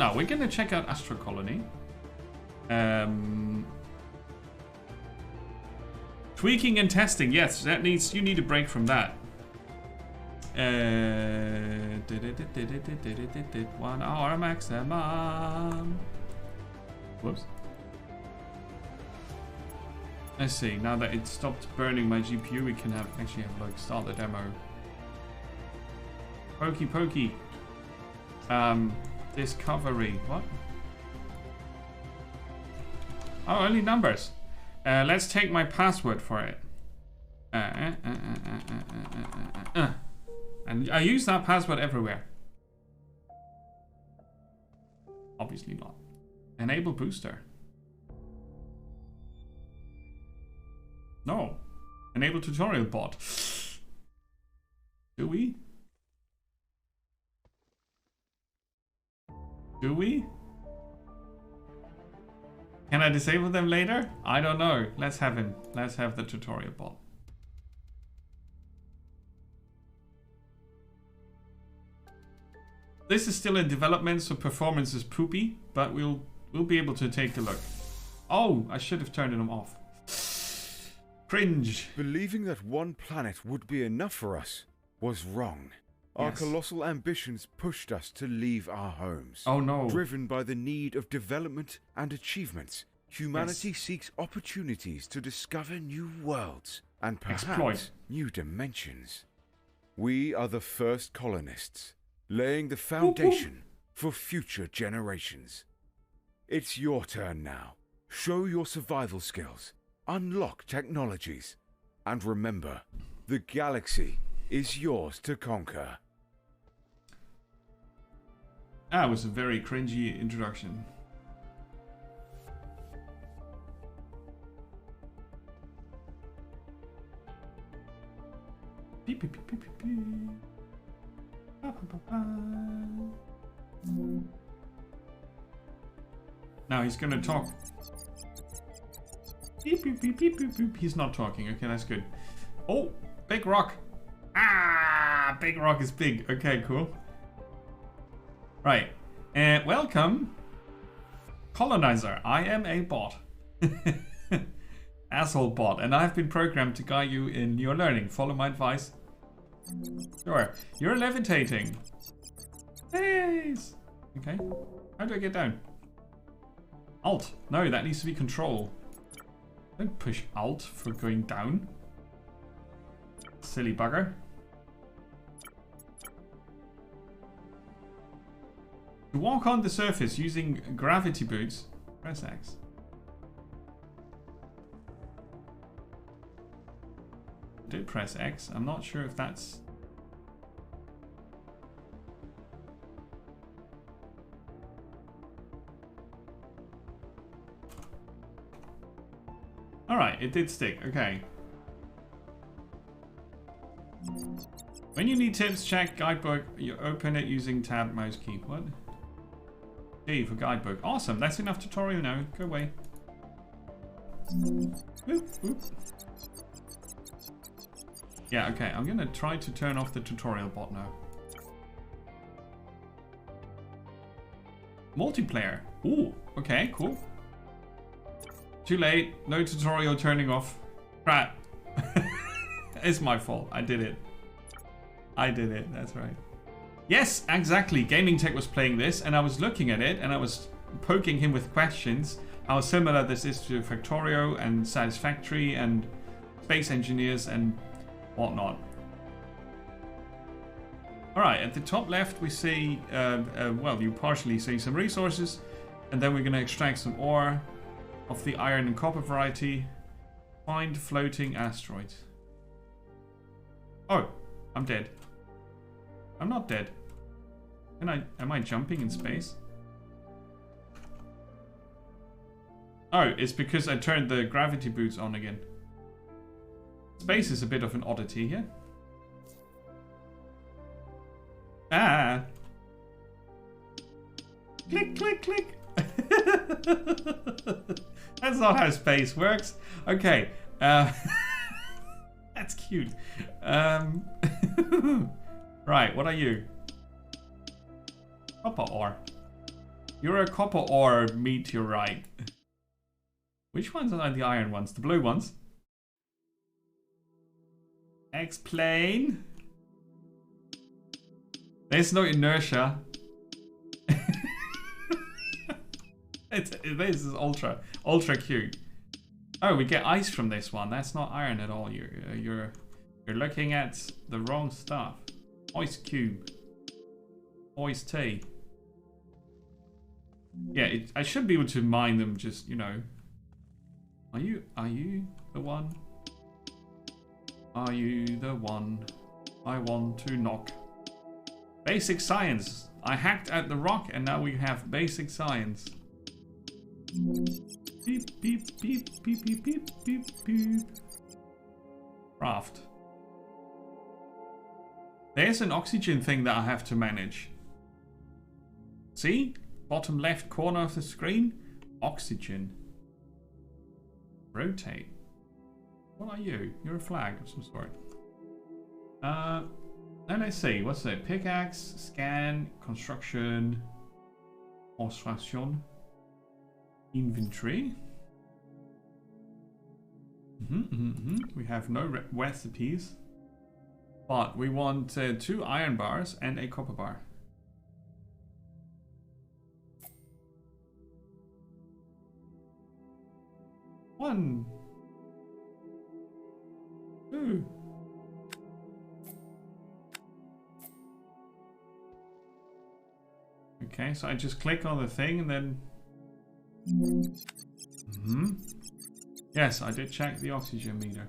Now, we're gonna check out Astro Colony. Tweaking and testing. Yes, that needs. You need a break from that. 1 hour maximum. Whoops. Let's see. Now that it stopped burning my GPU, we can actually have like start the demo. Pokey. Discovery. What? Oh, only numbers. Let's take my password for it. And I use that password everywhere. Obviously not. Enable booster. No. Enable tutorial bot. Do we? Do we? Can I disable them later? I don't know. Let's have him. Let's have the tutorial bot. This is still in development, so performance is poopy, but we'll be able to take a look. Oh, I should have turned them off. Cringe. Believing that one planet would be enough for us was wrong. Our colossal ambitions pushed us to leave our homes. Oh no. Driven by the need of development and achievements, humanity seeks opportunities to discover new worlds and perhaps new dimensions. We are the first colonists, laying the foundation for future generations. It's your turn now. Show your survival skills, unlock technologies, and remember, the galaxy is yours to conquer. That was a very cringy introduction. Beep, beep, beep, beep, beep, beep. Ba, ba, ba, ba. Now he's gonna talk. Beep, beep, beep, beep, beep, beep. He's not talking. Okay, that's good. Oh, big rock. Ah, big rock is big. Okay, cool. Right. Welcome, colonizer. I am a bot. Asshole bot. And I've been programmed to guide you in your learning. Follow my advice. Sure. You're levitating. Nice. Okay. How do I get down? Alt. No, that needs to be control. Don't push Alt for going down. Silly bugger. To walk on the surface using gravity boots, press X. Do press X. I'm not sure if that's... Alright, it did stick. Okay. When you need tips, check guidebook. You open it using tab mouse key. What? G for guidebook. Awesome. That's enough tutorial now. Go away. Oop, oop. Yeah, okay. I'm gonna try to turn off the tutorial bot now. Multiplayer. Ooh, okay, cool. Too late. No tutorial turning off. Crap. It's my fault. I did it. I did it. That's right. Yes, exactly. Gaming Tech was playing this, and I was looking at it, and I was poking him with questions. How similar this is to Factorio and Satisfactory and Space Engineers and whatnot. Alright, at the top left we see, well, you partially see some resources, and then we're going to extract some ore of the iron and copper variety. Find floating asteroids. Oh, I'm dead. I'm not dead. Am I jumping in space? Oh, it's because I turned the gravity boots on again. Space is a bit of an oddity here. Ah! Click, click, click! That's not how space works. Okay. That's cute. Right, what are you? Copper ore. You're a copper ore meteorite. Which ones are the iron ones? The blue ones? Explain. There's no inertia. This is ultra cute. Oh, we get ice from this one. That's not iron at all. You're looking at the wrong stuff. Ice cube. Ice tea. Yeah, I should be able to mine them. Just, you know. Are you the one? Are you the one I want to knock? Basic science. I hacked at the rock and now we have basic science. Beep, beep, beep, beep, beep, beep, beep, beep. Craft. There's an oxygen thing that I have to manage. See? Bottom left corner of the screen. Oxygen. Rotate. What are you? You're a flag of some sort. Now let's see. What's it? Pickaxe, scan, construction, construction, inventory. We have no recipes, but we want 2 iron bars and a copper bar. One. 2. Okay, so I just click on the thing and then... Yes, I did check the oxygen meter.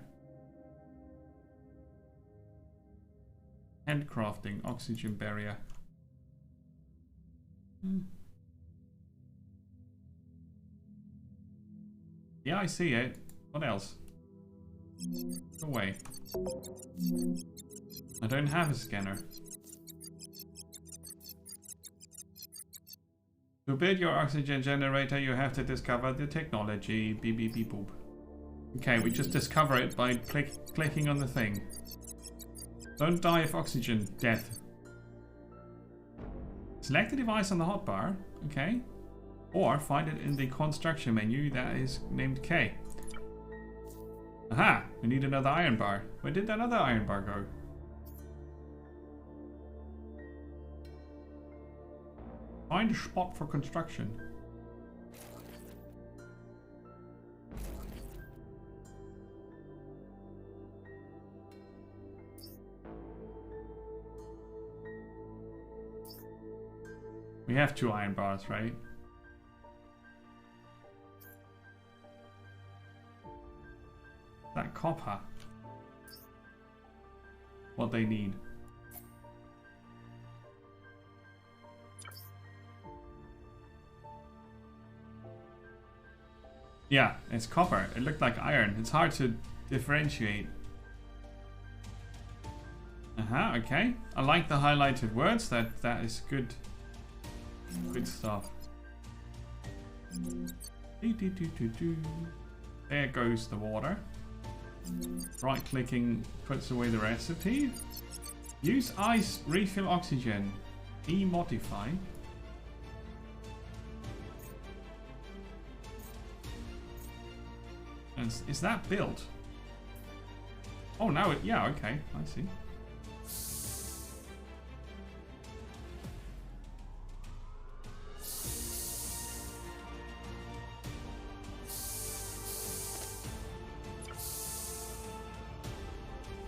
Handcrafting, oxygen barrier. Yeah, I see it. What else? Go away. I don't have a scanner. To build your oxygen generator, you have to discover the technology. Beep beep beep boop. Okay, we just discover it by clicking on the thing. Don't die of oxygen death. Select the device on the hotbar. Okay. Or find it in the construction menu that is named K. Aha! We need another iron bar. Where did that other iron bar go? Find a spot for construction. We have 2 iron bars, right? That copper. What they need. Yeah, it's copper. It looked like iron. It's hard to differentiate. Okay. I like the highlighted words. That is good. Good stuff. There goes the water. Right clicking puts away the recipe. Use ice, refill oxygen. E-modify. And is that built? Oh, now it, yeah, okay, I see.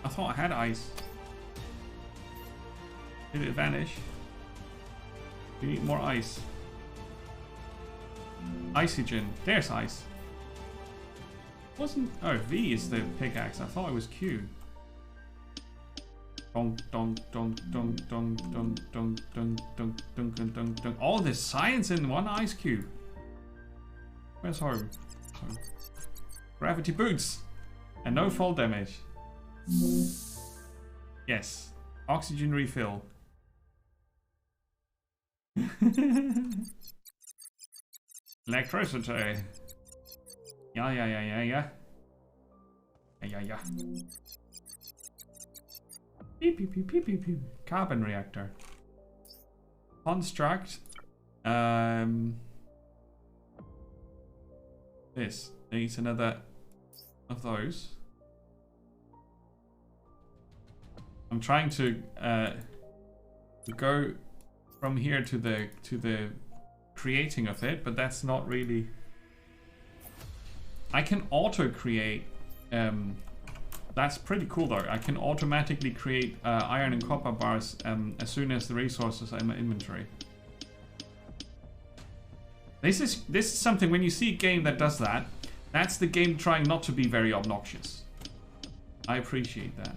I thought I had ice. Did it vanish? We need more ice. Icygen. There's ice. Wasn't... Oh, V is the pickaxe. I thought it was Q. Dong, dong, dong, dong, dong, dong, dong, dong, dong, dong, dong, dong, dong. All this science in one ice cube. Where's home? Gravity boots. And no fall damage. Yes. Oxygen refill. Electricity. Yeah. Beep, beep, beep, beep, beep, beep. Carbon reactor. Construct. this. Needs another of those. I'm trying to go from here to the creating of it, but that's not really. I can auto create. That's pretty cool though. I can automatically create iron and copper bars as soon as the resources are in my inventory. This is something, when you see a game that does that, that's the game trying not to be very obnoxious. I appreciate that.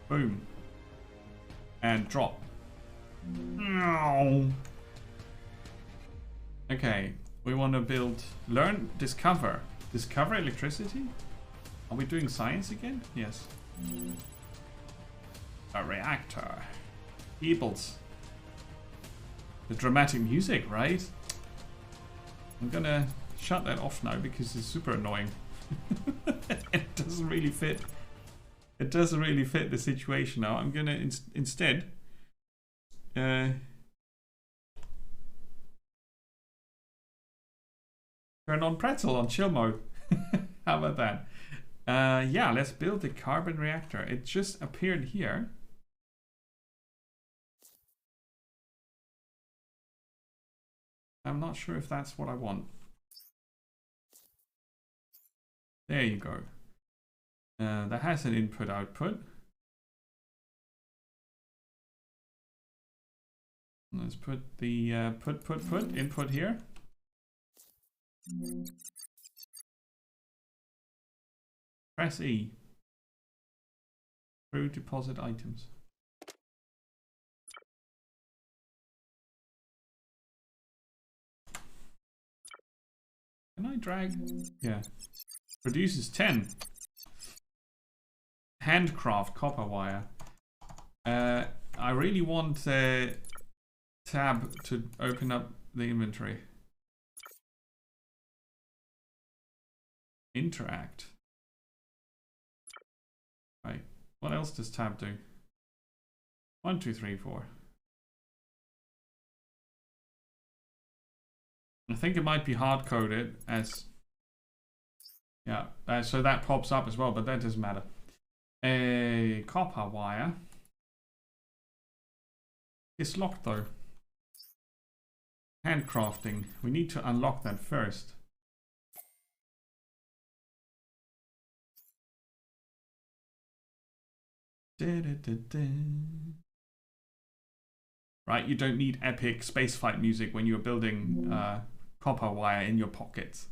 Boom. And drop. No. Okay, we want to build, learn, discover. Discover electricity? Are we doing science again? Yes. A reactor. Cables. The dramatic music, right? I'm gonna shut that off now because it's super annoying. It doesn't really fit. It doesn't really fit the situation now. I'm gonna instead turn on pretzel on chill mode. How about that? Yeah, let's build the carbon reactor. It just appeared here. I'm not sure if that's what I want. There you go. That has an input-output. Let's put the put input here. Press E. Through deposit items. Can I drag? Yeah. Produces 10. Handcraft copper wire. I really want the tab to open up the inventory. Interact. Right. What else does tab do? 1, 2, 3, 4. I think it might be hard coded as, yeah, so that pops up as well, but that doesn't matter. A copper wire. It's locked though. Handcrafting. We need to unlock that first. Right, you don't need epic spacefight music when you're building copper wire in your pockets.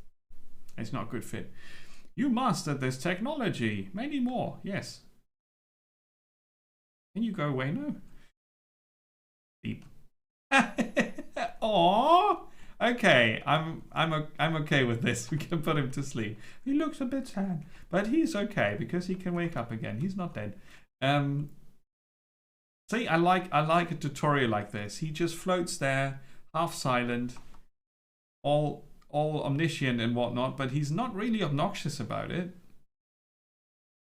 It's not a good fit. You mastered this technology. Many more. Yes. Can you go away now? Beep. Aww. Okay, I'm okay with this. We can put him to sleep. He looks a bit sad, but he's okay because he can wake up again. He's not dead. See, I like a tutorial like this. He just floats there, half silent, all omniscient and whatnot, but he's not really obnoxious about it,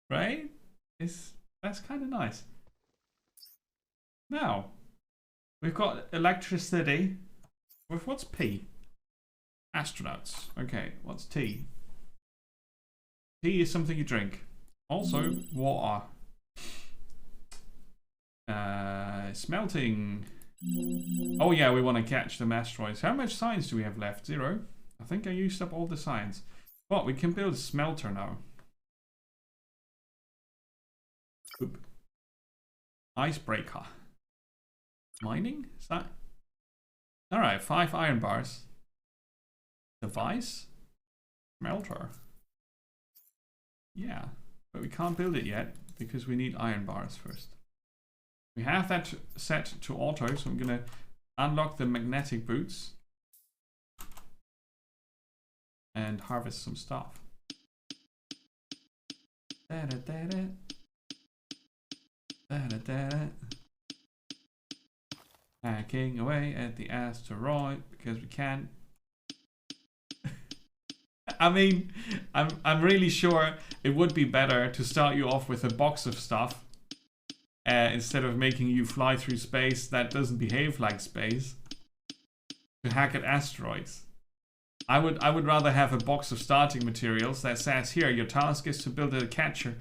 right? That's kind of nice. Now we've got electricity. With what's P? Astronauts. Okay, what's T? Tea is something you drink. Also, water. Smelting. Oh yeah, we want to catch them asteroids. How much science do we have left? 0. I think I used up all the science. But we can build a smelter now. Oop. Icebreaker. Mining? Is that? Alright, 5 iron bars. Device? Smelter. Yeah, but we can't build it yet because we need iron bars first. We have that set to auto, so I'm gonna unlock the magnetic boots and harvest some stuff. Hacking away at the asteroid because we can. I mean, I'm really sure it would be better to start you off with a box of stuff instead of making you fly through space that doesn't behave like space. to hack at asteroids. I would rather have a box of starting materials that says here your task is to build a catcher,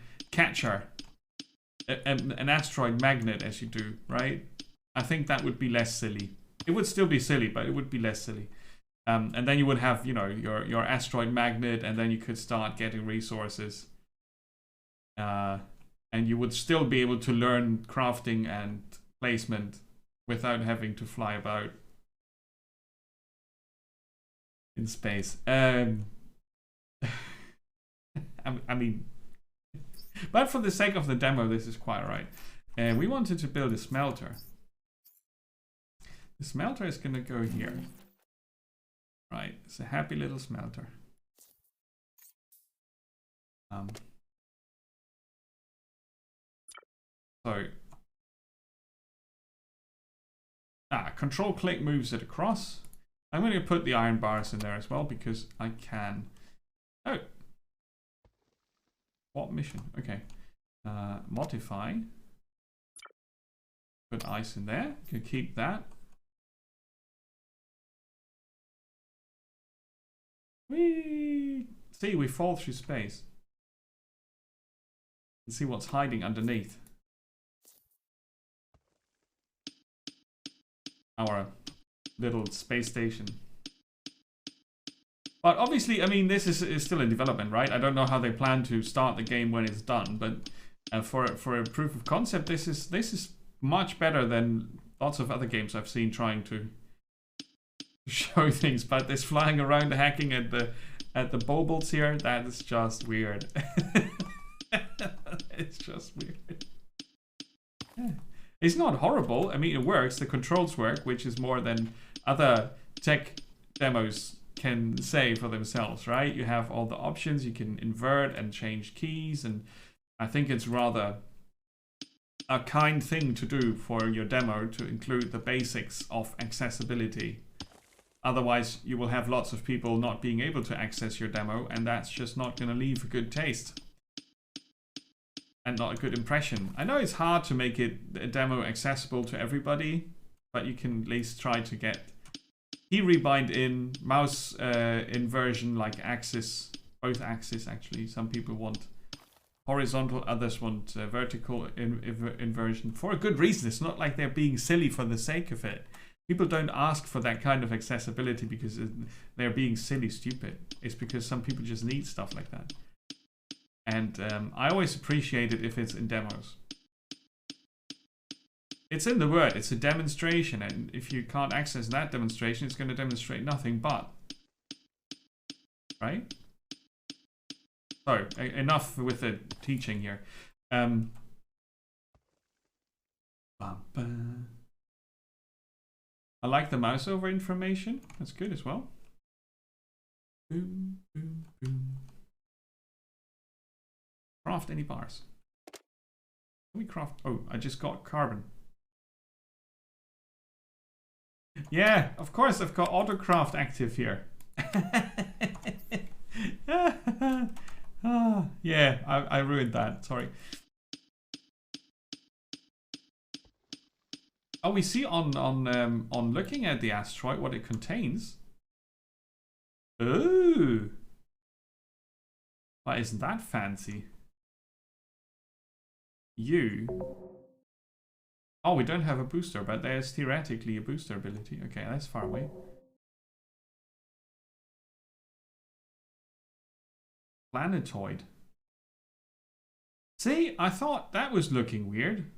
an asteroid magnet as you do, right? I think that would be less silly. It would still be silly, but it would be less silly. And then you would have, you know, your asteroid magnet, and then you could start getting resources. And you would still be able to learn crafting and placement without having to fly about in space. I mean, but for the sake of the demo, this is quite right. And we wanted to build a smelter. The smelter is going to go here. Right, it's a happy little smelter. So, control click moves it across. I'm going to put the iron bars in there as well because I can. Oh, what mission? Okay, modify. Put ice in there. You can keep that. Whee! See, we fall through space. And see what's hiding underneath our little space station. But obviously, I mean, this is still in development, right? I don't know how they plan to start the game when it's done, but for a proof of concept, this is much better than lots of other games I've seen trying to show things. But this flying around hacking at the baubles here, that is just weird. It's just weird. Yeah. It's not horrible. I mean, it works. The controls work, which is more than other tech demos can say for themselves, right? You have all the options. You can invert and change keys, and I think it's rather a kind thing to do for your demo to include the basics of accessibility. Otherwise, you will have lots of people not being able to access your demo, and that's just not going to leave a good taste and not a good impression. I know it's hard to make it a demo accessible to everybody, but you can at least try to get key rebind in, mouse inversion like axis, both axis actually. Some people want horizontal, others want vertical inversion for a good reason. It's not like they're being silly for the sake of it. People don't ask for that kind of accessibility because they're being silly stupid. It's because some people just need stuff like that. And I always appreciate it if it's in demos. It's in the word, it's a demonstration, and if you can't access that demonstration, it's going to demonstrate nothing but. Right? So, enough with the teaching here. I like the mouse over information. That's good as well. Boom, boom, boom. Craft any bars. Can we craft? Oh, I just got carbon. Yeah, of course, I've got autocraft active here. Yeah, I ruined that. Sorry. Oh, we see on looking at the asteroid what it contains. Ooh. Why isn't that fancy? Oh, we don't have a booster, but there's theoretically a booster ability. Okay, that's far away. Planetoid. See, I thought that was looking weird.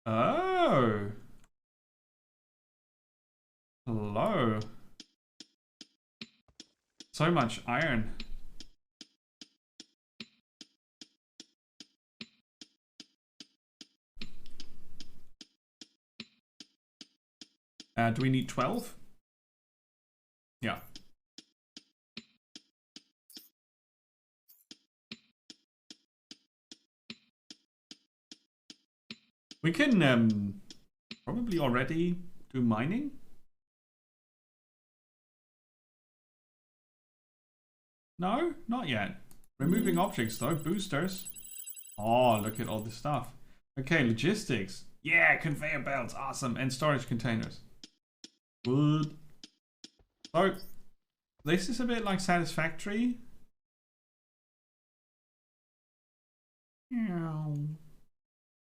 Oh. Hello. So much iron. Do we need 12? Yeah. We can probably already do mining. No, not yet. Removing objects though, boosters. Oh, look at all this stuff. Okay, logistics. Yeah, conveyor belts, awesome. And storage containers. Good. So, this is a bit like Satisfactory.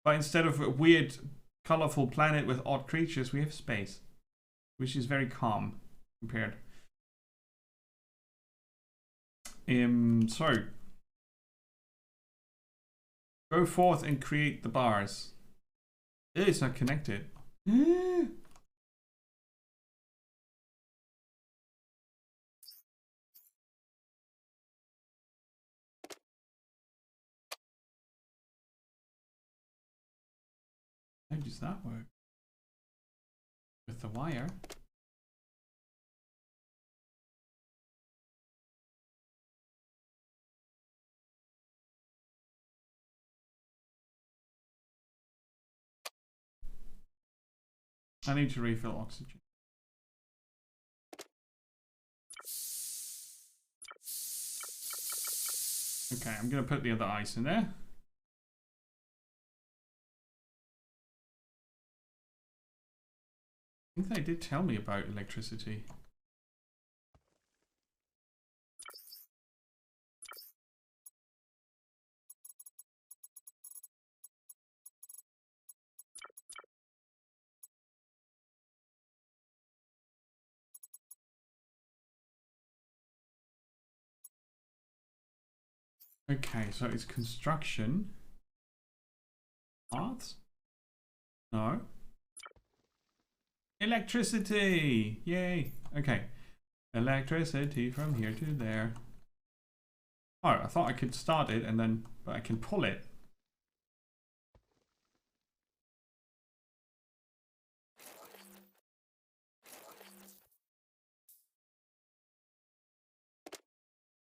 But instead of a weird, colorful planet with odd creatures, we have space, which is very calm compared. So, go forth and create the bars. It's not connected. How does that work? With the wire? I need to refill oxygen. Okay, I'm gonna put the other ice in there. I think they did tell me about electricity. Okay, so it's construction. Arts? No. Electricity! Yay! Okay. Electricity from here to there. Oh, I thought I could start it and then, but I can pull it.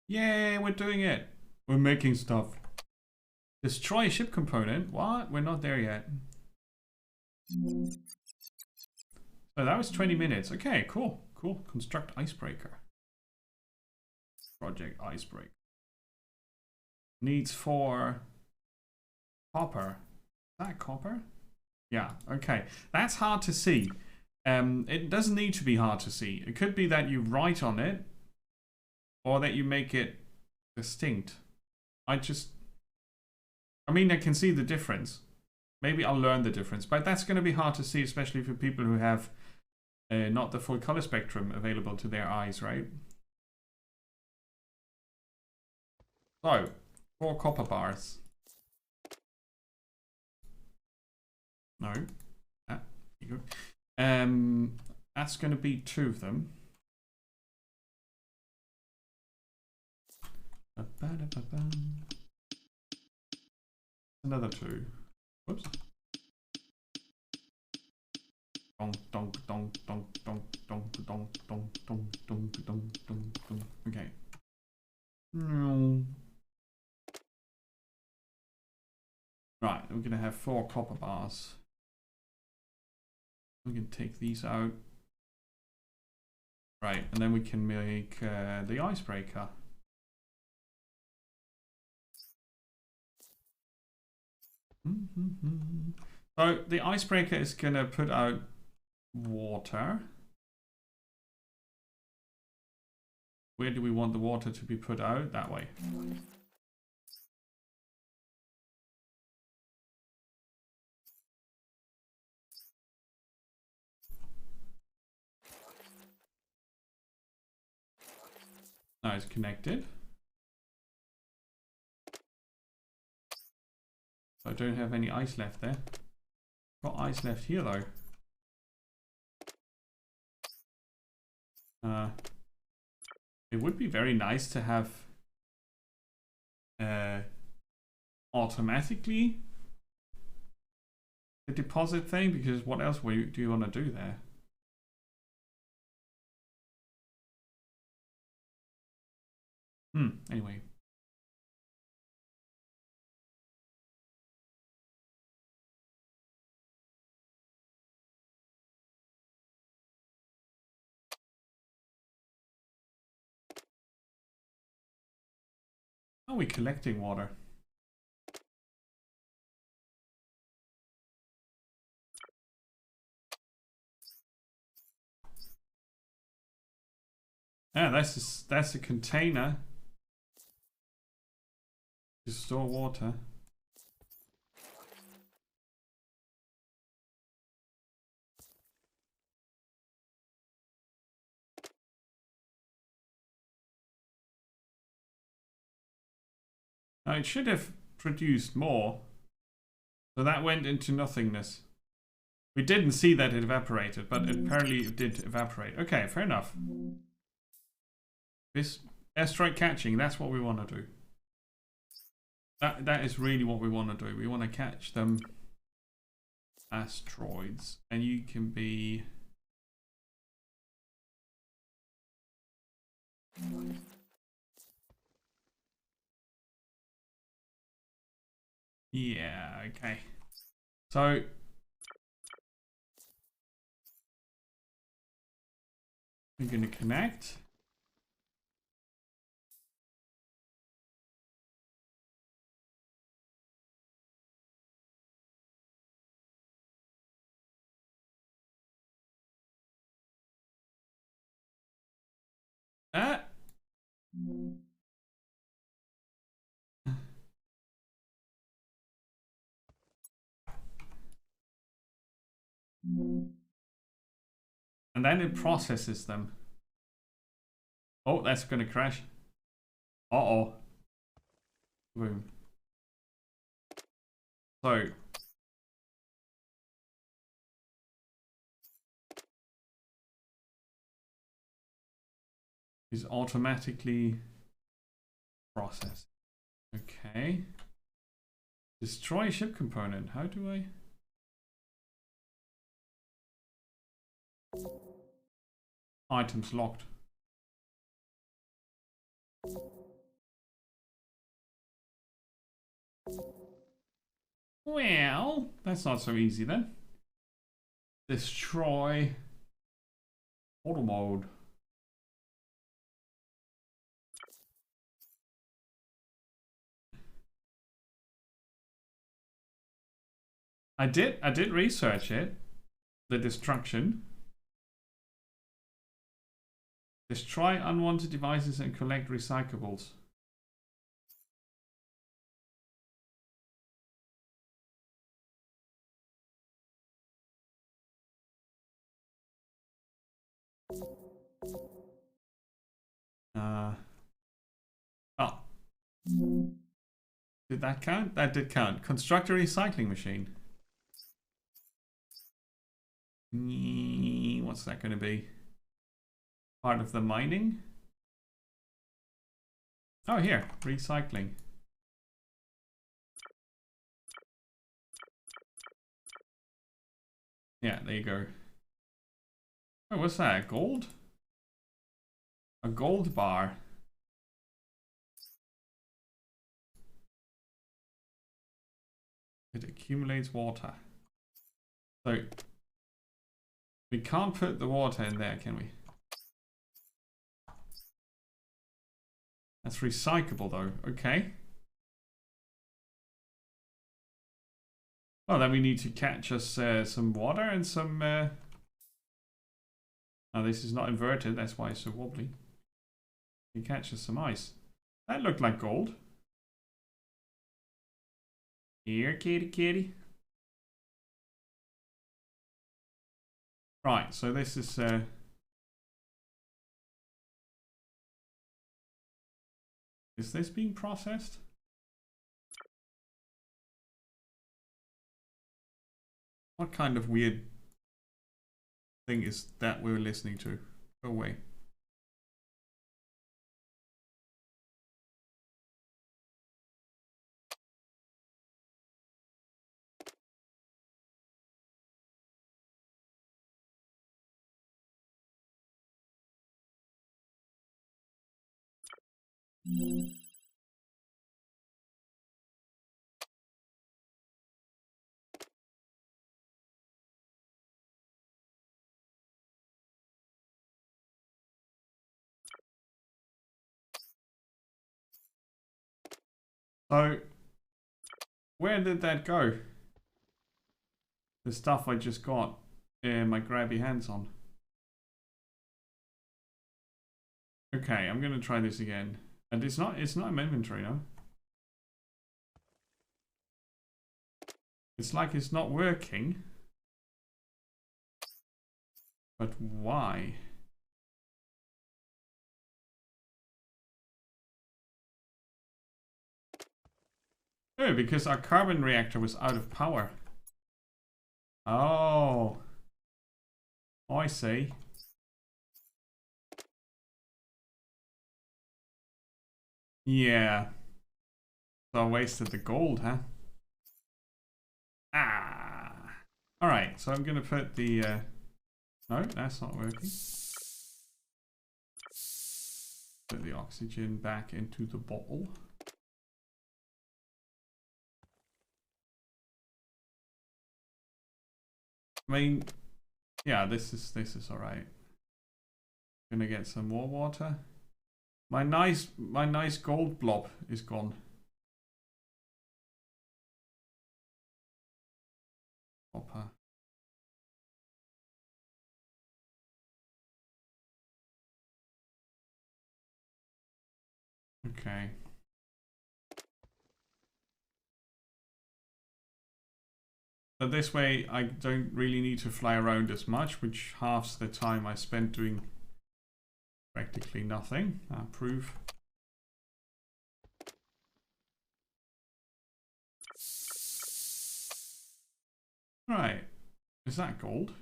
Yay, we're doing it. We're making stuff. Destroy a ship component? What? We're not there yet. So that was 20 minutes. Okay, cool. Cool. Construct icebreaker. Project icebreaker. Needs 4 copper. Is that copper? Yeah, okay. That's hard to see. It doesn't need to be hard to see. It could be that you write on it or that you make it distinct. I mean, I can see the difference. Maybe I'll learn the difference, but that's going to be hard to see, especially for people who have not the full color spectrum available to their eyes, right? So, 4 copper bars. No. Ah, here you go. That's going to be 2 of them. Another 2. Whoops. Donk, donk, donk, donk, donk, donk, donk, donk, donk, donk, donk, donk, donk. Okay. Right, we're gonna have 4 copper bars. We can take these out. Right, and then we can make the icebreaker. So the icebreaker is gonna put out water. Where do we want the water to be put out? That way. Now it's connected. I don't have any ice left there. Got ice left here though. It would be very nice to have automatically the deposit thing, because what else do you want to do there? Anyway. How are we collecting water? Yeah, that's a container to store water. Now it should have produced more. So that went into nothingness. We didn't see that it evaporated, but apparently it did evaporate. Okay, fair enough. This asteroid catching, that's what we want to do. That is really what we want to do. We want to catch them asteroids. And you can be... Yeah, okay. So... we're going to connect. And then it processes them. Oh, that's going to crash. Uh-oh. Boom. So. Is automatically processed. Okay. Destroy ship component. How do I? Items locked. Well, that's not so easy then. Destroy auto mode. I did research it. The destruction. Destroy unwanted devices and collect recyclables. Oh. Did that count? That did count. Construct a recycling machine. What's that going to be? Part of the mining? Oh, here. Recycling. Yeah, there you go. Oh, what's that? Gold? A gold bar. It accumulates water. So, we can't put the water in there, can we? That's recyclable though. Okay. Well, then we need to catch us some water and some... Oh, this is not inverted. That's why it's so wobbly. We catch us some ice. That looked like gold. Here, kitty, kitty. Right, so this is... Is this being processed? What kind of weird thing is that we're listening to? Go away. So, where did that go? The stuff I just got my grabby hands on. Okay, I'm gonna try this again. And it's not in inventory, no? It's like it's not working. But why? Oh, because our carbon reactor was out of power. Oh. Oh, I see. Yeah. So I wasted the gold, huh? Ah. Alright, so I'm gonna put the... No, that's not working. Put the oxygen back into the bottle. I mean, yeah, this is alright. Gonna get some more water. My nice gold blob is gone. Copper. Okay. But this way I don't really need to fly around as much, which halves the time I spent doing practically nothing. Proof. Right. Is that gold?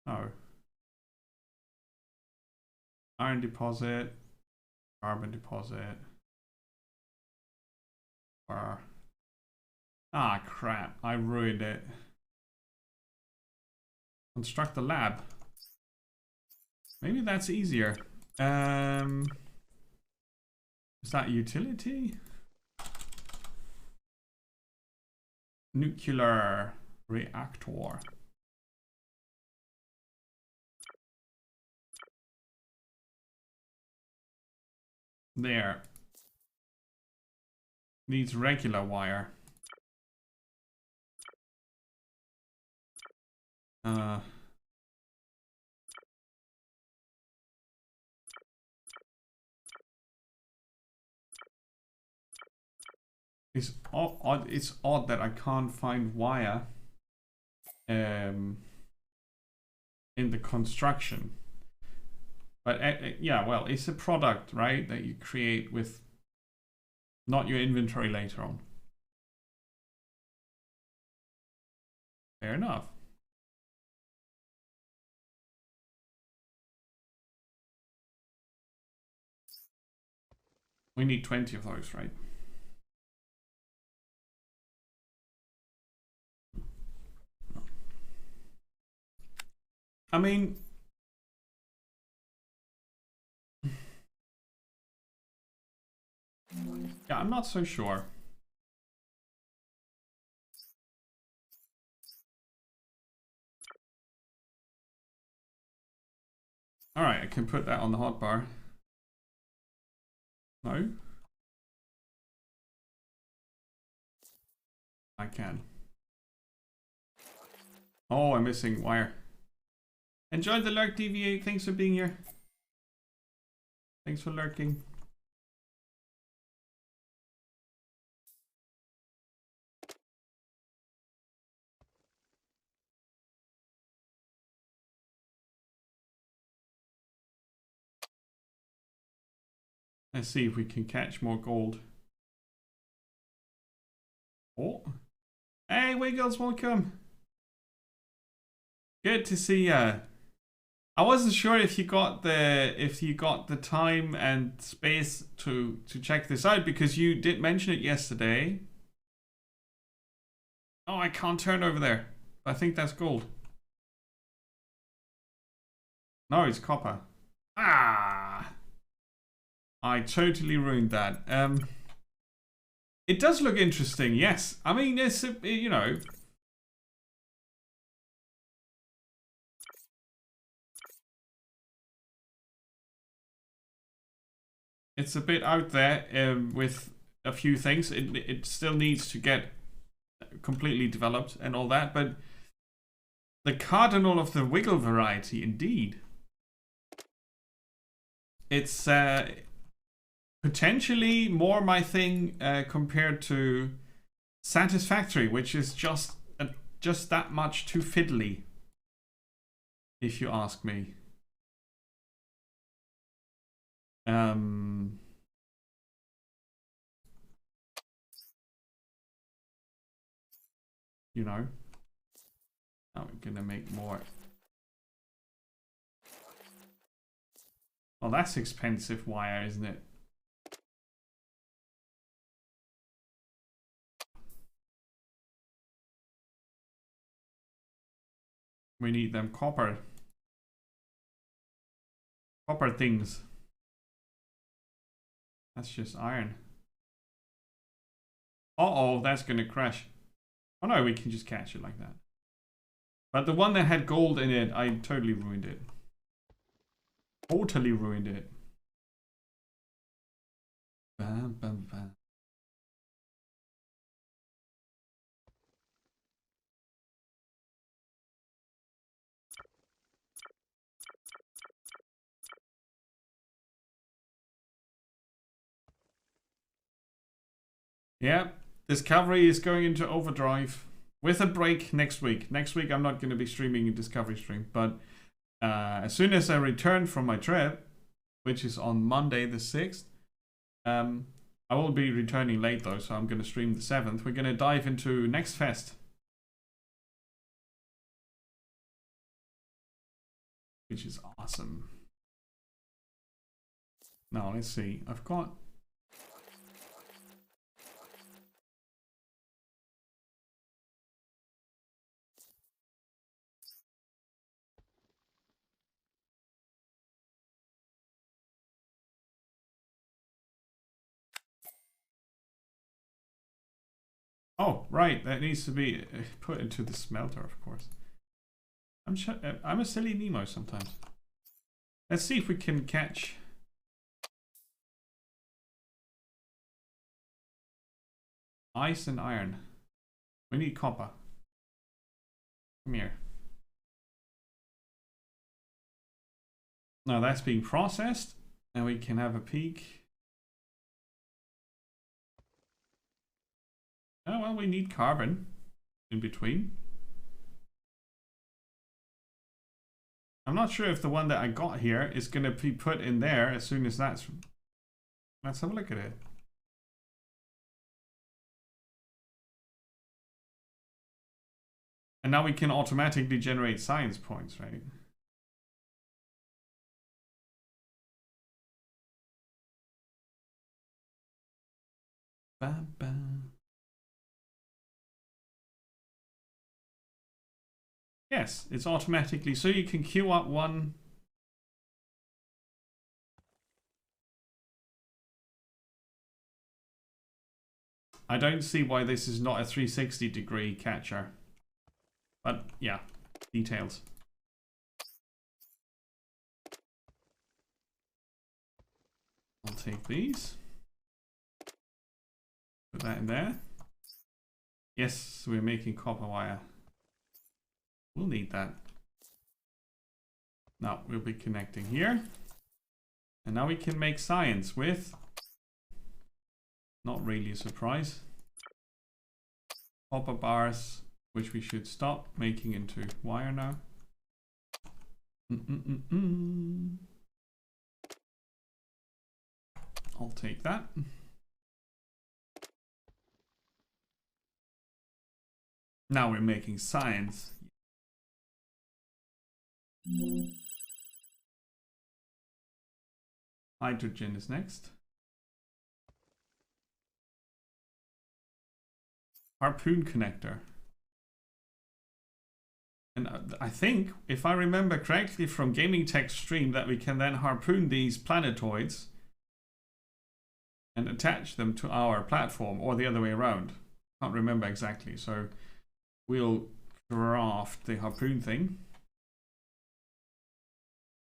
No. Iron deposit. Carbon deposit. Ah, crap. I ruined it. Construct the lab. Maybe that's easier. Is that utility? Nuclear reactor. There. Needs regular wire. It's odd that I can't find wire in the construction. But yeah, well, it's a product, right, that you create with not your inventory later on. Fair enough. We need 20 of those, right? I mean, yeah, I'm not so sure. All right, I can put that on the hotbar. No? I can. Oh, I'm missing wire. Enjoy the lurk, DV8. Thanks for being here. Thanks for lurking. Let's see if we can catch more gold. Oh. Hey, Wiggles, welcome. Good to see ya. I wasn't sure if you got the time and space to check this out, because you did mention it yesterday. Oh, I can't turn over there. I think that's gold. No, it's copper. Ah, I totally ruined that. It does look interesting, yes. I mean, it's, you know, it's a bit out there with a few things. It still needs to get completely developed and all that, but the cardinal of the wiggle variety, indeed. It's potentially more my thing compared to Satisfactory, which is just that much too fiddly, if you ask me. You know. Now we're gonna make more. Oh, that's expensive wire, isn't it? We need them copper things. That's just iron. Uh-oh, that's gonna crash. Oh no, we can just catch it like that. But the one that had gold in it, I totally ruined it. Totally ruined it. Bam, bam, bam. Yeah, Discovery is going into overdrive with a break next week. Next week I'm not going to be streaming a Discovery stream, but as soon as I return from my trip, which is on Monday the 6th, I will be returning late though, so I'm going to stream the 7th. We're going to dive into Next Fest, which is awesome. Now let's see, I've got... Oh, right, that needs to be put into the smelter, of course. I'm a silly Nemo sometimes. Let's see if we can catch... ice and iron. We need copper. Come here. Now that's being processed, and we can have a peek. Oh, well, we need carbon in between. I'm not sure if the one that I got here is going to be put in there as soon as that's... Let's have a look at it. And now we can automatically generate science points, right? Bam, bam. Yes, it's automatically, so you can queue up one. I don't see why this is not a 360-degree catcher. But yeah, details. I'll take these. Put that in there. Yes, we're making copper wire. We'll need that. Now we'll be connecting here. And now we can make science with, not really a surprise, copper bars, which we should stop making into wire now. I'll take that. Now we're making science. Hydrogen is next. Harpoon connector. And I think, if I remember correctly from Gaming Tech stream, that we can then harpoon these planetoids and attach them to our platform, or the other way around. Can't remember exactly, so we'll craft the harpoon thing.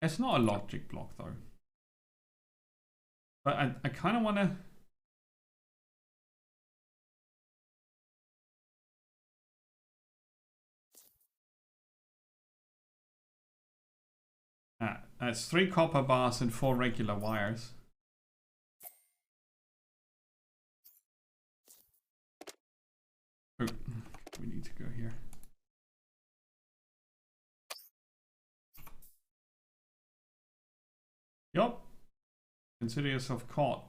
It's not a logic block though. But I kind of want to... That's 3 copper bars and 4 regular wires. Oh, we need to go here. Yup. Consider yourself caught.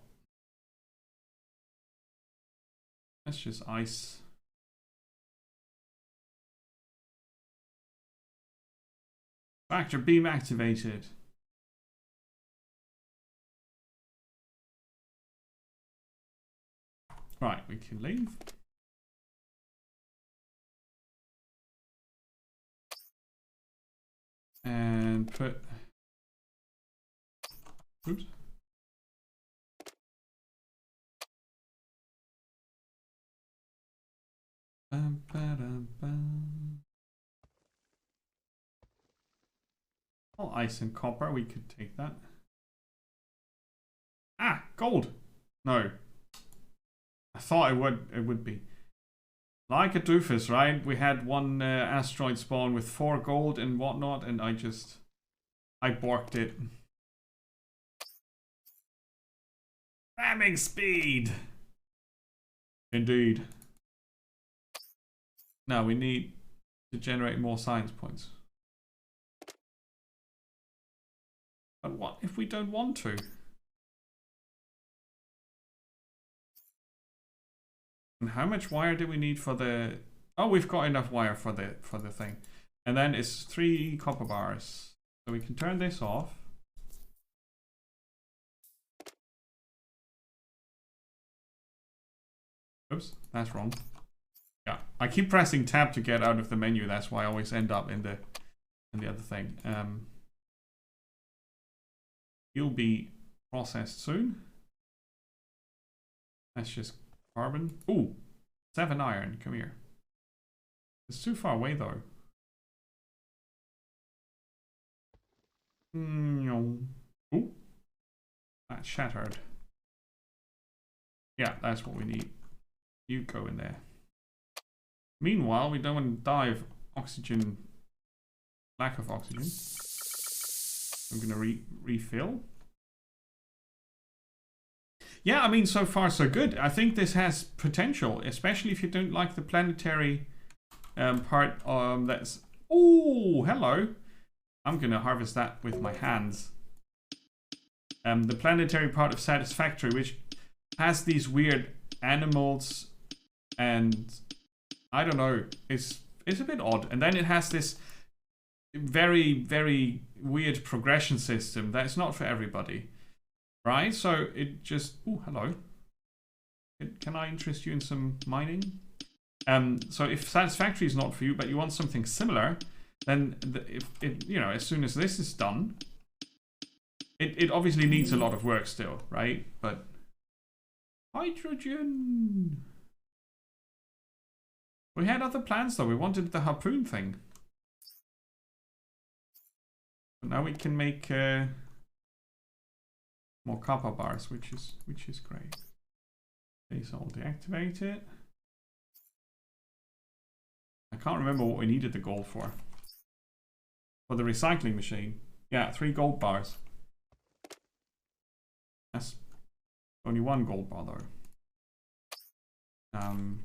That's just ice. Factor beam activated. Right, we can leave. And put... Oops. Bum, ba-dum, bum. Oh, ice and copper, we could take that. Ah, gold! No. I thought it would be. Like a doofus, right? We had one asteroid spawn with 4 gold and whatnot, and I borked it. Ramming speed! Indeed. Now we need to generate more science points. But what if we don't want to? And how much wire do we need for the... Oh, we've got enough wire for the thing. And then it's 3 copper bars. So we can turn this off. Oops, that's wrong. Yeah, I keep pressing tab to get out of the menu. That's why I always end up in the other thing. You'll be processed soon. That's just carbon. Ooh, 7 iron. Come here. It's too far away though. No. Ooh, that shattered. Yeah, that's what we need. You go in there. Meanwhile, we don't want to die of oxygen, lack of oxygen. I'm gonna refill. Yeah, I mean, so far so good. I think this has potential, especially if you don't like the planetary part. That's... Oh, hello. I'm gonna harvest that with my hands. The planetary part of Satisfactory, which has these weird animals, and I don't know, it's a bit odd. And then it has this very, very weird progression system that's not for everybody, right? So it just... Oh, hello. Can I interest you in some mining? So if Satisfactory is not for you, but you want something similar, then you know, as soon as this is done, it obviously needs a lot of work still, right? But hydrogen. We had other plans though. We wanted the harpoon thing. But now we can make more copper bars, which is great. These all deactivate it. I can't remember what we needed the gold for. For the recycling machine. Yeah, 3 gold bars. That's only 1 gold bar though.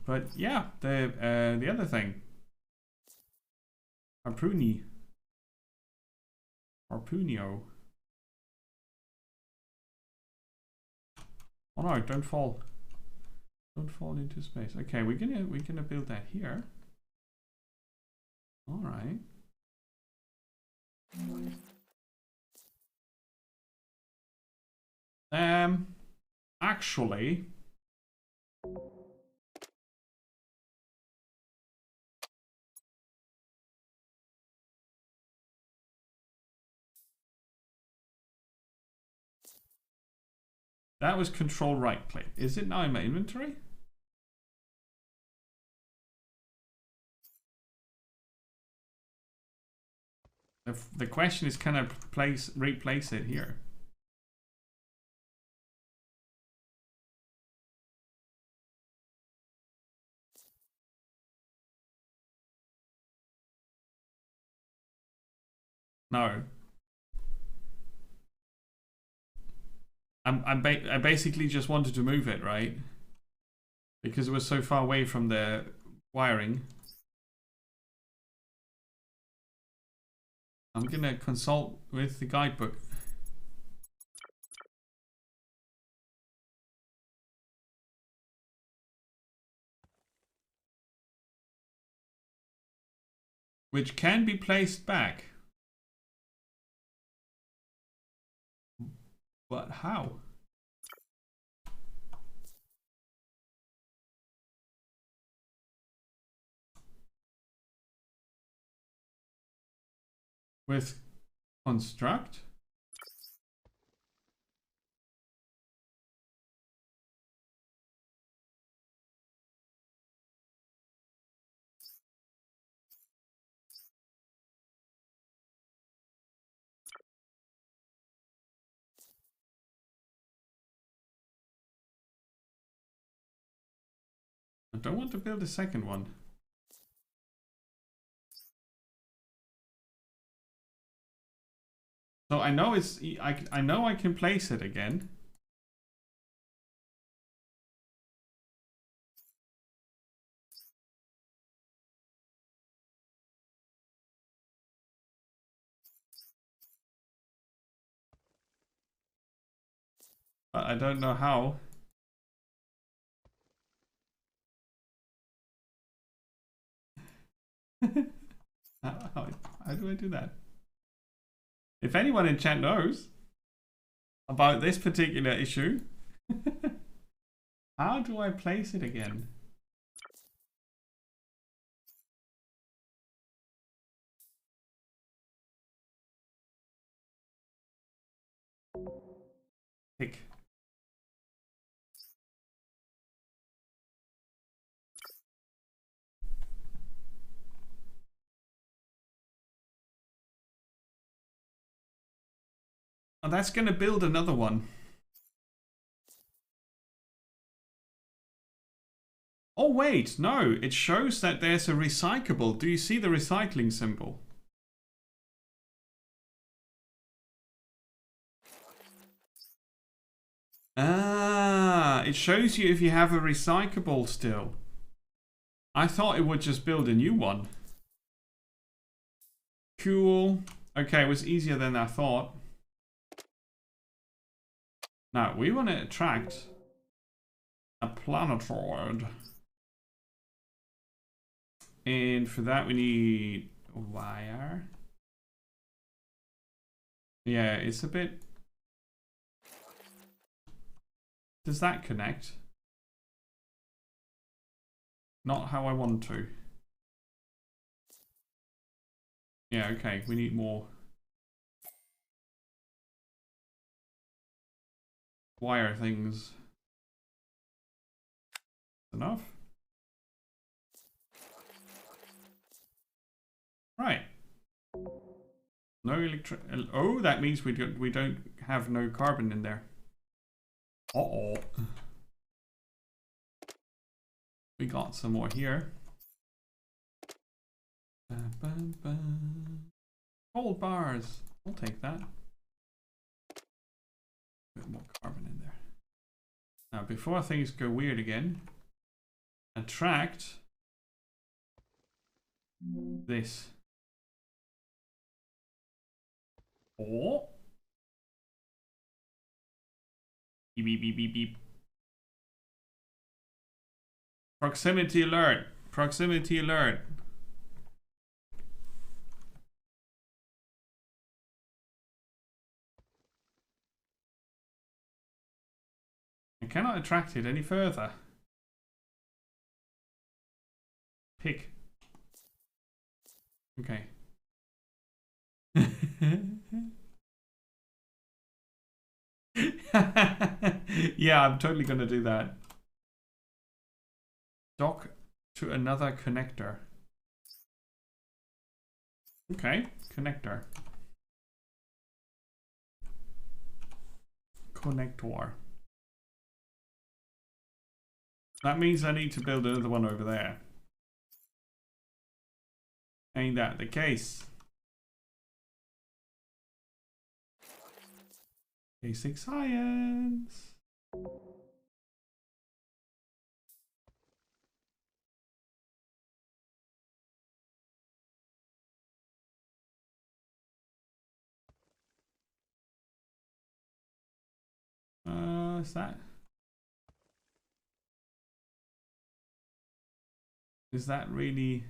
But yeah, the other thing. Harpoonio. Oh no, don't fall. Don't fall into space. Okay, we're gonna build that here. Alright. Actually, that was control right click. Is it now in my inventory? The question is, can I replace it here? No. I basically just wanted to move it, right? Because it was so far away from the wiring. I'm gonna consult with the guidebook. Which can be placed back. But how? With construct? I don't want to build a second one. So I know it's I know I can place it again. But I don't know how. How do I do that? If anyone in chat knows about this particular issue, how do I place it again? Pick. Oh, that's going to build another one. Oh wait, no, it shows that there's a recyclable. Do you see the recycling symbol? Ah, it shows you if you have a recyclable still. I thought it would just build a new one. Cool. Okay, it was easier than I thought. Now, we want to attract a planetoid. And for that we need a wire. Yeah, it's a bit... Does that connect? Not how I want to. Yeah, okay, we need more wire things. Enough? Right. No electric. Oh, that means we don't have no carbon in there. Uh-oh. We got some more here. Gold bars. I'll take that. A bit more carbon in there. Now, before things go weird again, attract this. Oh. Beep, beep, beep, beep, beep. Proximity alert. Proximity alert. I cannot attract it any further. Pick. Okay. Yeah, I'm totally gonna do that. Dock to another connector. Okay, connector. Connector. That means I need to build another one over there. Ain't that the case? Basic science. Is that really?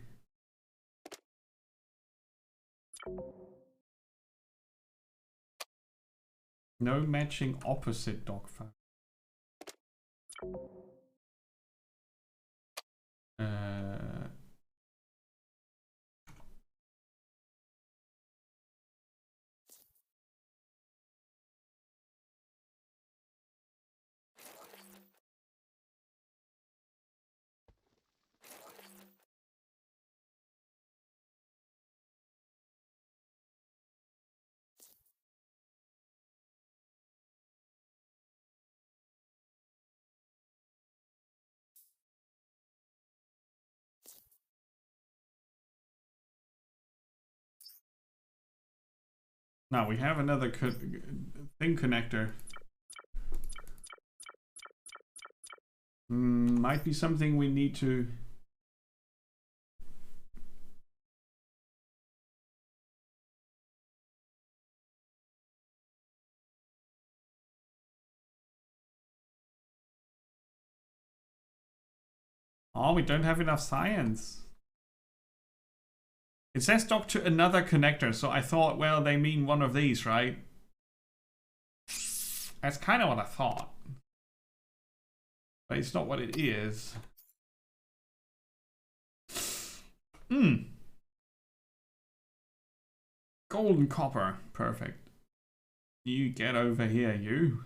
No matching opposite dog found. Now we have another thing connector. Might be something we need to. Oh, we don't have enough science. It says dock to another connector, so I thought, well, they mean one of these, right? That's kind of what I thought. But it's not what it is. Golden copper. Perfect. You get over here, you.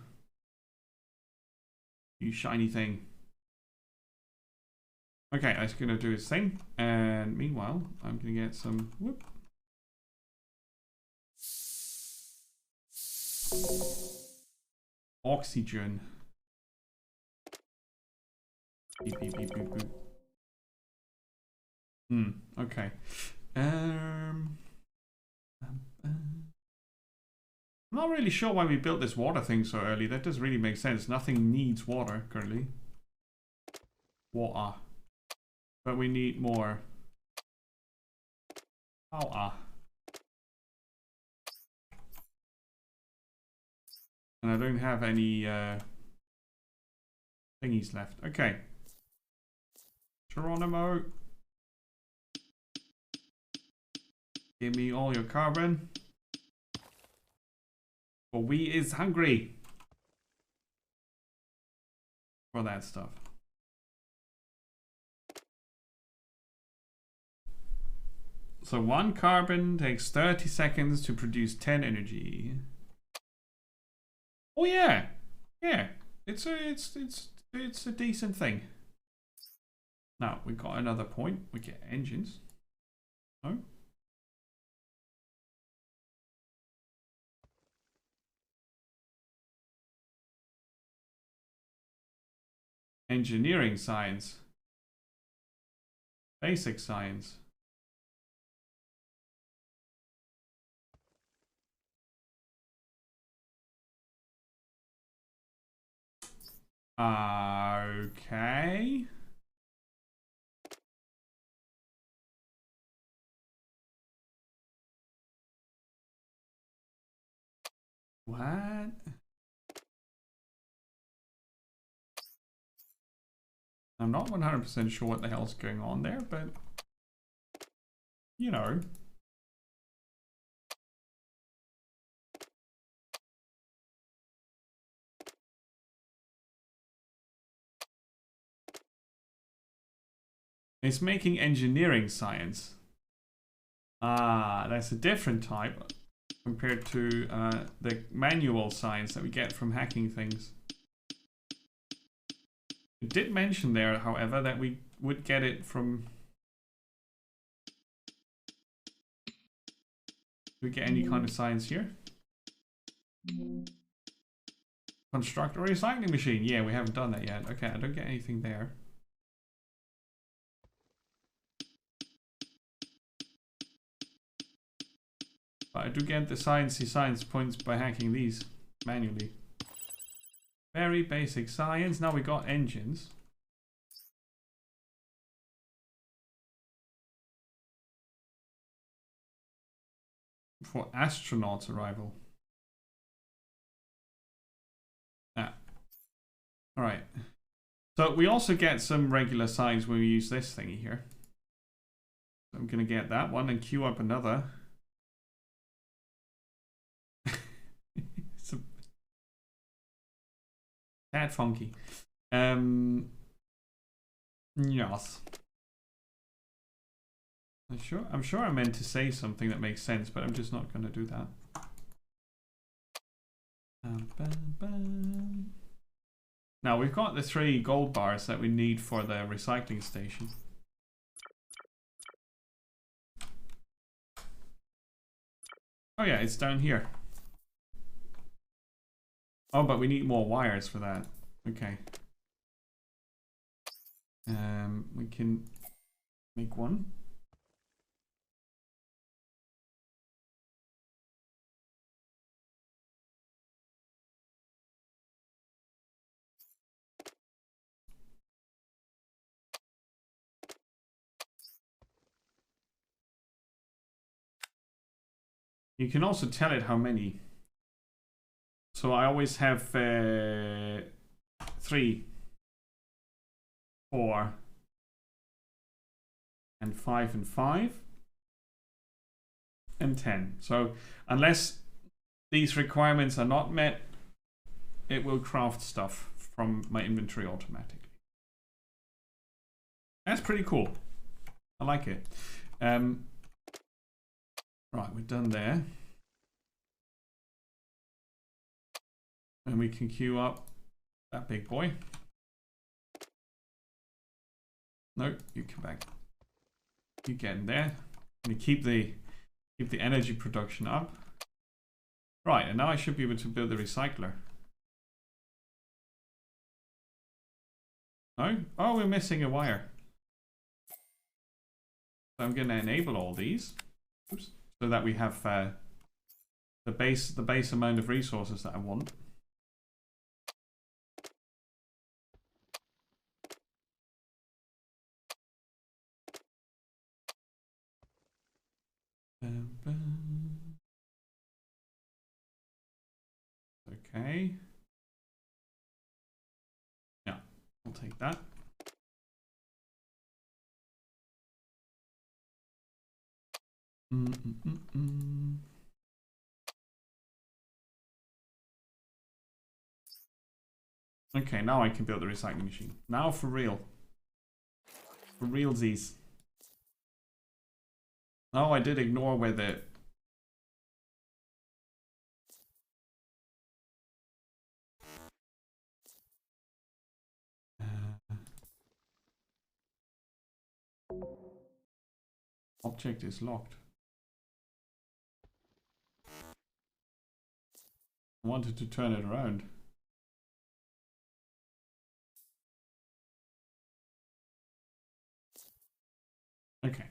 You shiny thing. Okay, that's gonna do its thing. And meanwhile, I'm gonna get some whoop. Oxygen. Beep, beep, beep, beep, beep. Okay. I'm not really sure why we built this water thing so early. That doesn't really make sense. Nothing needs water currently. Water. But we need more power. And I don't have any thingies left. Okay. Geronimo. Give me all your carbon. For we is hungry for that stuff. So 1 carbon takes 30 seconds to produce 10 energy. Oh yeah, yeah. It's a decent thing. Now we got another point. We get engines. No. Engineering science. Basic science. Okay. What? I'm not 100% sure what the hell's going on there, but you know. It's making engineering science. Ah, that's a different type compared to the manual science that we get from hacking things. It did mention there, however, that we would get it from... Do we get any kind of science here? Construct a recycling machine. Yeah, we haven't done that yet. Okay, I don't get anything there. But I do get the science points by hacking these manually. Very basic science. Now we got engines. For astronauts arrival. Ah. Alright. So we also get some regular signs when we use this thingy here. So I'm gonna get that one and queue up another. It's a tad funky. Yes. I'm sure I meant to say something that makes sense, but I'm just not gonna do that. Now we've got the 3 gold bars that we need for the recycling station. Oh yeah, it's down here. Oh, but we need more wires for that. Okay. We can make one. You can also tell it how many. So I always have 3, 4, and 5 and 5, and 10. So unless these requirements are not met, it will craft stuff from my inventory automatically. That's pretty cool. I like it. Right, we're done there. And we can queue up that big boy. No, you come back. You get in there. And you keep the energy production up. Right, and now I should be able to build the recycler. No? Oh, we're missing a wire. So I'm going to enable all these. Oops. So that we have the base amount of resources that I want. Okay. Yeah, I'll take that. Okay, now I can build the recycling machine. Now for real. For realsies. Oh, I did ignore where the... object is locked. I wanted to turn it around. Okay.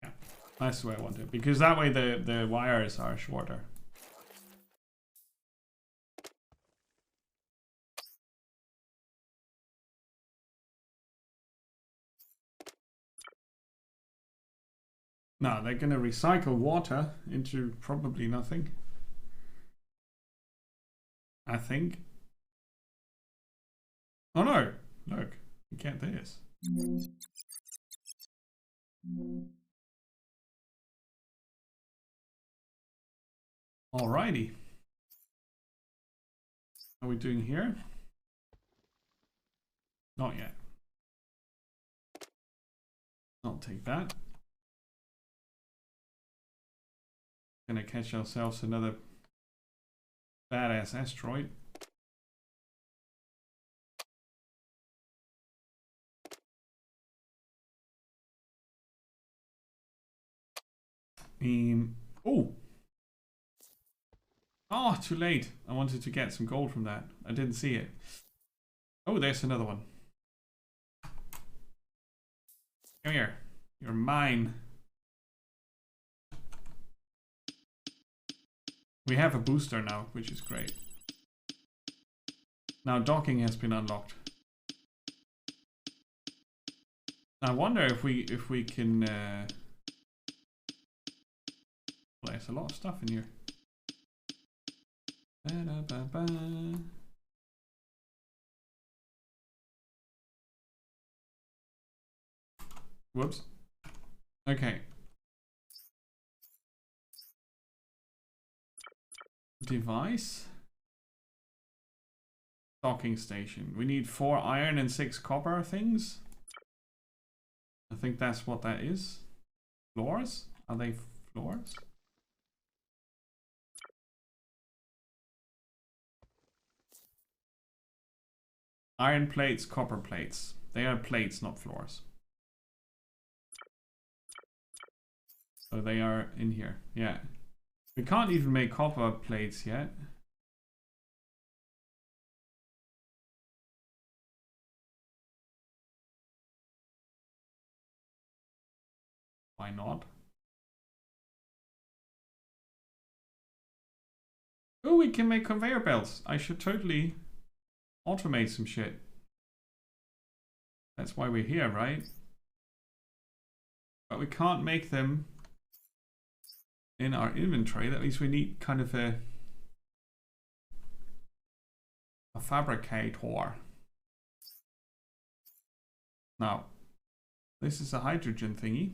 Yeah, that's the way I want it. Because that way the wires are shorter. Now they're going to recycle water into probably nothing. I think. Oh no! Look, you get this. Alrighty. How are we doing here? Not yet. I'll take that. Gonna catch ourselves another badass asteroid. Oh! Oh, too late. I wanted to get some gold from that. I didn't see it. Oh, there's another one. Come here. You're mine. We have a booster now, which is great. Now docking has been unlocked. I wonder if we can. Well, there's a lot of stuff in here. Ba-da-ba-ba. Whoops. Okay. Device. Docking station. We need 4 iron and 6 copper things. I think that's what that is. Floors? Are they floors? Iron plates, copper plates. They are plates, not floors. So they are in here. Yeah. We can't even make copper plates yet. Why not? Oh, we can make conveyor belts. I should totally automate some shit. That's why we're here, right? But we can't make them in our inventory. That means we need kind of a fabricator. Now, this is a hydrogen thingy.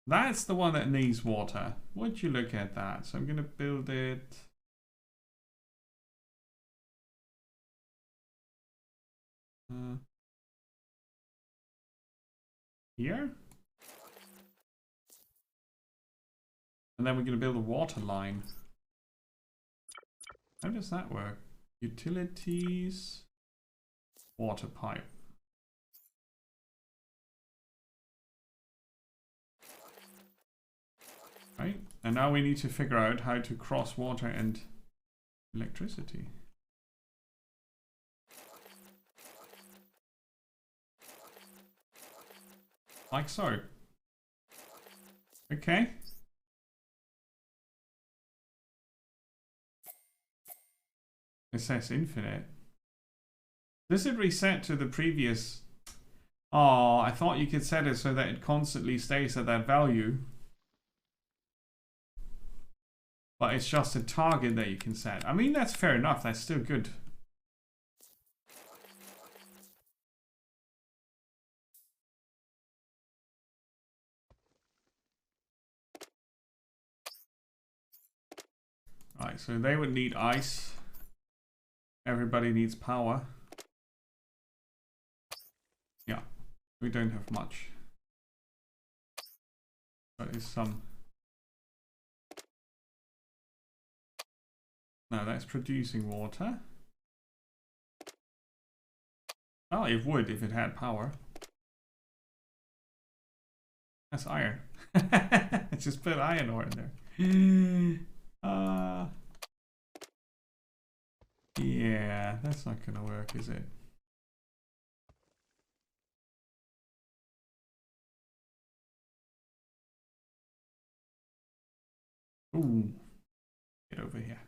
That's the one that needs water. Would you look at that? So I'm going to build it. Here. And then we're going to build a water line. How does that work? Utilities. Water pipe. Right, and now we need to figure out how to cross water and electricity. Like so. Okay. It says infinite. Does it reset to the previous? Oh, I thought you could set it so that it constantly stays at that value. But it's just a target that you can set. I mean, that's fair enough. That's still good. Right, so they would need ice. Everybody needs power. Yeah, we don't have much. But it's some. No, that's producing water. Oh, it would if it had power. That's iron. Just put iron ore in there. Yeah, that's not gonna work, is it? Ooh, get over here.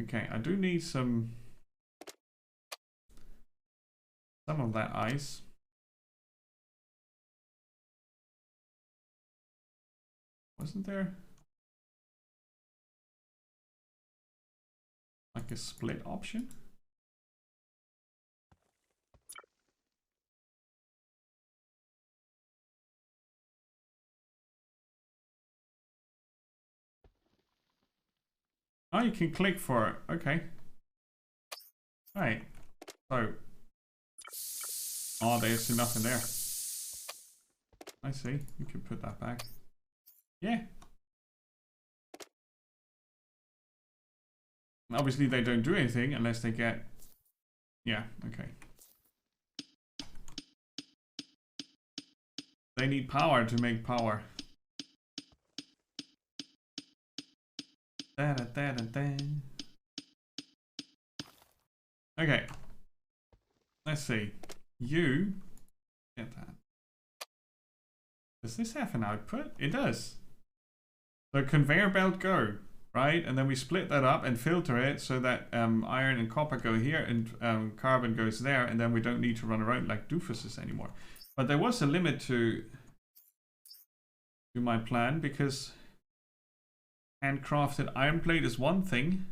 Okay, I do need some of that ice. Wasn't there like a split option? Oh, you can click for it. Okay. Right. So. Oh, there's enough in there. I see. You can put that back. Yeah. Obviously, they don't do anything unless they get... Yeah, okay. They need power to make power. Da, da, da, da, da. Okay. Let's see. You get that. Does this have an output? It does. So conveyor belt go. right? And then we split that up and filter it so that iron and copper go here and carbon goes there, and then we don't need to run around like doofuses anymore. But there was a limit to my plan, because handcrafted iron plate is one thing.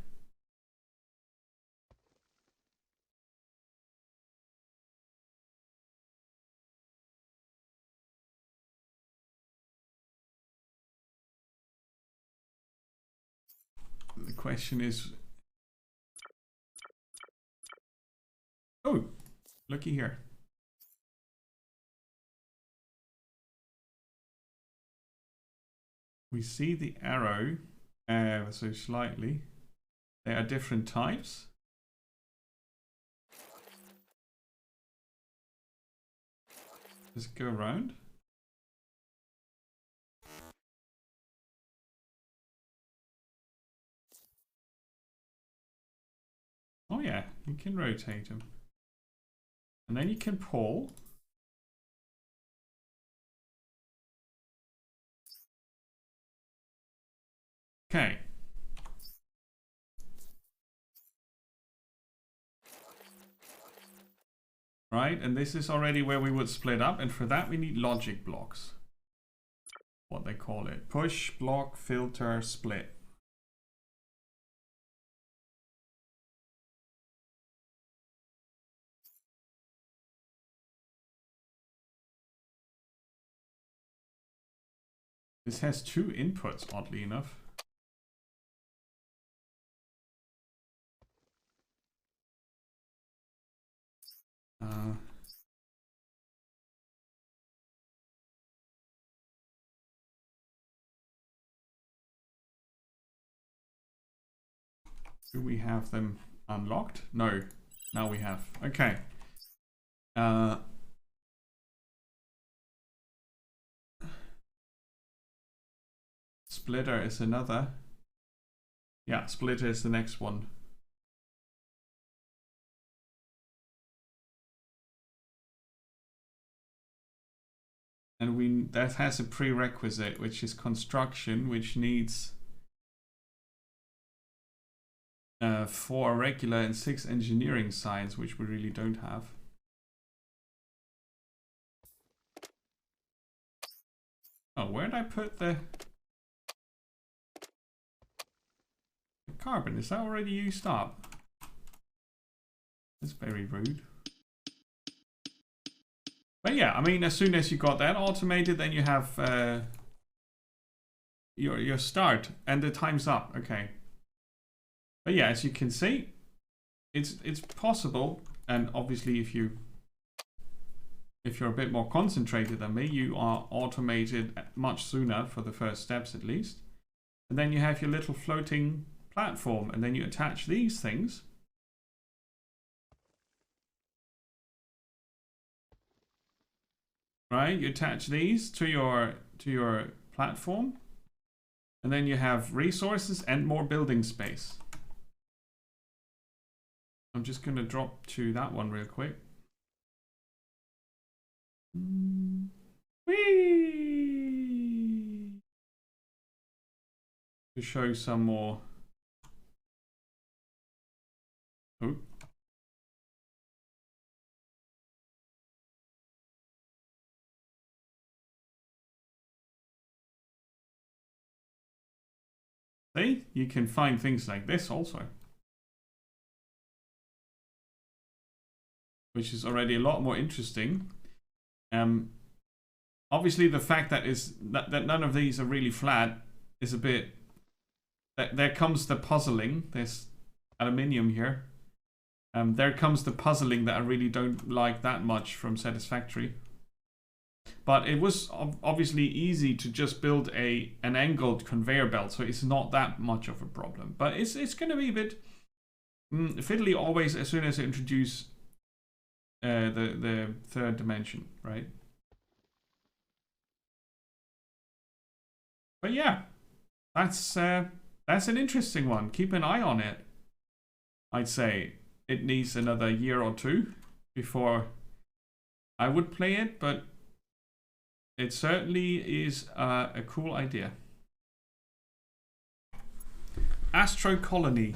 The question is, oh, looky here. We see the arrow so slightly. There are different types. Does it go around? Oh yeah, you can rotate them. And then you can pull. Okay. Right, and this is already where we would split up, and for that we need logic blocks. What they call it. Push, block, filter, split. This has 2 inputs, oddly enough. Do we have them unlocked? No. Now we have. Okay. Splitter is another. Yeah, splitter is the next one. And that has a prerequisite, which is construction, which needs 4 regular and 6 engineering science, which we really don't have. Oh, where did I put the carbon? Is that already used up? That's very rude. But yeah, I mean, as soon as you got that automated, then you have your start, and the time's up. Okay. But yeah, as you can see, it's possible, and obviously if you're a bit more concentrated than me, you are automated much sooner for the first steps at least. And then you have your little floating platform, and then you attach these things. Right, you attach these to your platform, and then you have resources and more building space. I'm just going to drop to that one real quick. Whee! To show some more. Oh. See, you can find things like this also, which is already a lot more interesting. Obviously, the fact that none of these are really flat is a bit. There comes the puzzling. There's aluminium here. There comes the puzzling that I really don't like that much from Satisfactory. But it was obviously easy to just build an angled conveyor belt, so it's not that much of a problem. But it's going to be a bit fiddly always as soon as you introduce the third dimension, right? But yeah, that's an interesting one. Keep an eye on it. I'd say it needs another year or 2 before I would play it, but it certainly is a cool idea. Astro Colony.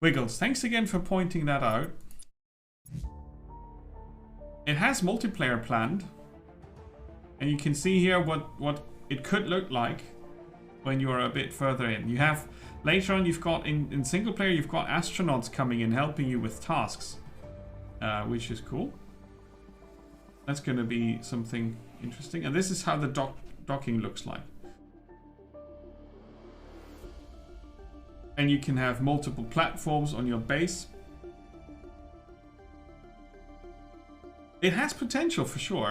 Wiggles, thanks again for pointing that out. It has multiplayer planned. And you can see here what it could look like when you're a bit further in. You have, later on, you've got, in single player, you've got astronauts coming in helping you with tasks. Which is cool. That's going to be something interesting. And this is how the docking looks like. And you can have multiple platforms on your base. It has potential for sure.